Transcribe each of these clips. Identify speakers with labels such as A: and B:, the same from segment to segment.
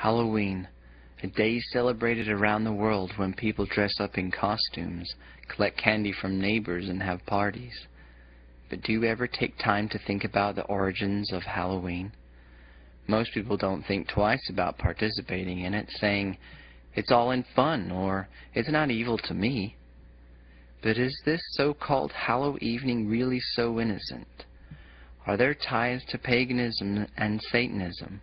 A: Halloween, a day celebrated around the world when people dress up in costumes, collect candy from neighbors, and have parties. But do you ever take time to think about the origins of Halloween? Most people don't think twice about participating in it, saying, "It's all in fun," or "It's not evil to me." But is this so-called Hallow evening really so innocent? Are there ties to paganism and Satanism?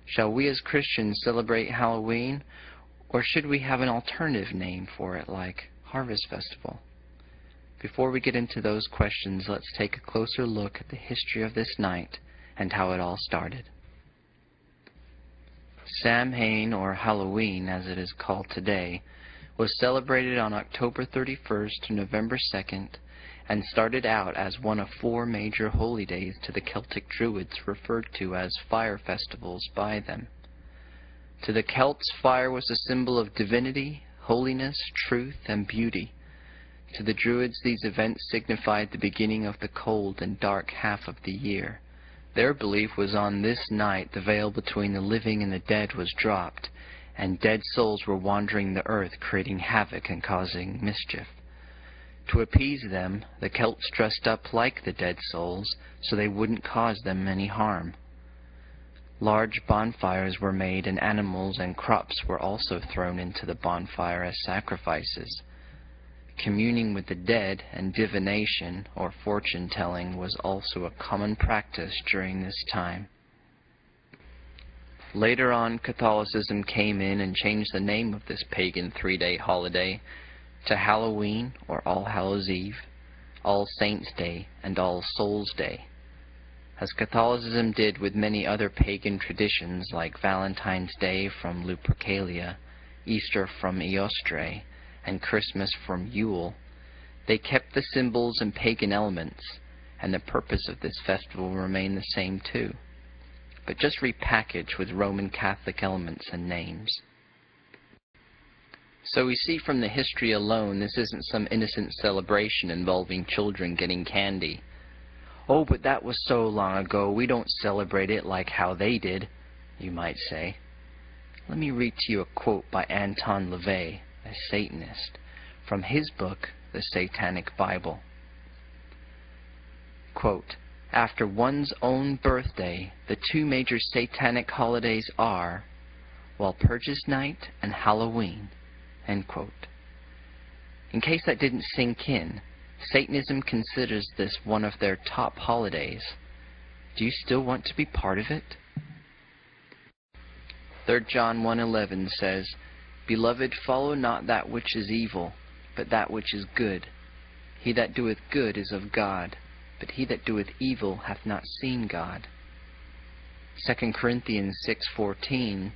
A: Shall we as Christians celebrate Halloween, or should we have an alternative name for it like Harvest Festival? Before we get into those questions, let's take a closer look at the history of this night and how it all started. Samhain, or Halloween as it is called today, was celebrated on October 31st to November 2nd and started out as one of 4 major holy days to the Celtic Druids, referred to as fire festivals by them. To the Celts, fire was a symbol of divinity, holiness, truth, and beauty. To the Druids, these events signified the beginning of the cold and dark half of the year. Their belief was on this night the veil between the living and the dead was dropped, and dead souls were wandering the earth, creating havoc and causing mischief. To appease them, the Celts dressed up like the dead souls so they wouldn't cause them any harm. Large bonfires were made, and animals and crops were also thrown into the bonfire as sacrifices. Communing with the dead and divination, or fortune-telling, was also a common practice during this time. Later on, Catholicism came in and changed the name of this pagan 3-day holiday to Halloween, or All Hallows Eve, All Saints' Day, and All Souls' Day. As Catholicism did with many other pagan traditions like Valentine's Day from Lupercalia, Easter from Eostre, and Christmas from Yule, they kept the symbols and pagan elements, and the purpose of this festival remained the same too, but just repackaged with Roman Catholic elements and names. So we see from the history alone, this isn't some innocent celebration involving children getting candy. "Oh, but that was so long ago, we don't celebrate it like how they did," you might say. Let me read to you a quote by Anton LaVey, a Satanist, from his book, The Satanic Bible. Quote, "After one's own birthday, the 2 major satanic holidays are Walpurgis Night and Halloween." End quote. In case that didn't sink in, Satanism considers this one of their top holidays. Do you still want to be part of it? 3 John 1:11 says, "Beloved, follow not that which is evil, but that which is good. He that doeth good is of God, but he that doeth evil hath not seen God." 2 Corinthians 6:14,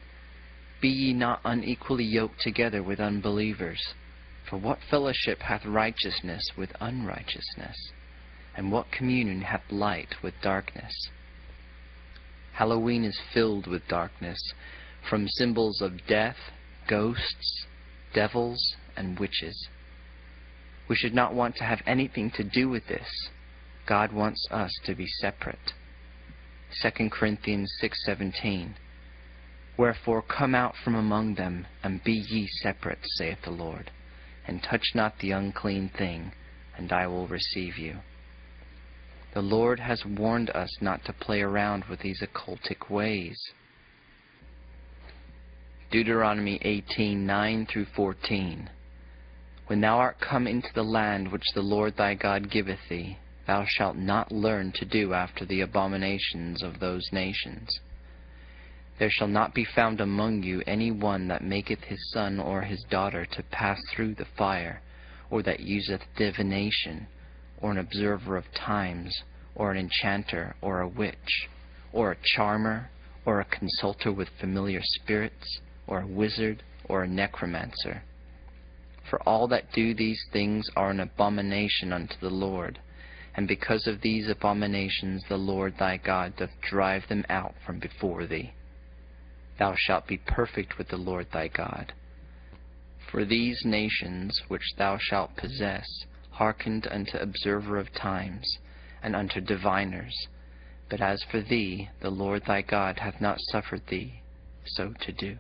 A: "Be ye not unequally yoked together with unbelievers. For what fellowship hath righteousness with unrighteousness? And what communion hath light with darkness?" Halloween is filled with darkness, from symbols of death, ghosts, devils, and witches. We should not want to have anything to do with this. God wants us to be separate. 2 Corinthians 6:17, "Wherefore come out from among them, and be ye separate, saith the Lord, and touch not the unclean thing, and I will receive you." The Lord has warned us not to play around with these occultic ways. Deuteronomy 18:9-14, "When thou art come into the land which the Lord thy God giveth thee, thou shalt not learn to do after the abominations of those nations. There shall not be found among you any one that maketh his son or his daughter to pass through the fire, or that useth divination, or an observer of times, or an enchanter, or a witch, or a charmer, or a consulter with familiar spirits, or a wizard, or a necromancer. For all that do these things are an abomination unto the Lord, and because of these abominations the Lord thy God doth drive them out from before thee. Thou shalt be perfect with the Lord thy God. For these nations which thou shalt possess hearkened unto observer of times, and unto diviners. But as for thee, the Lord thy God hath not suffered thee, so to do.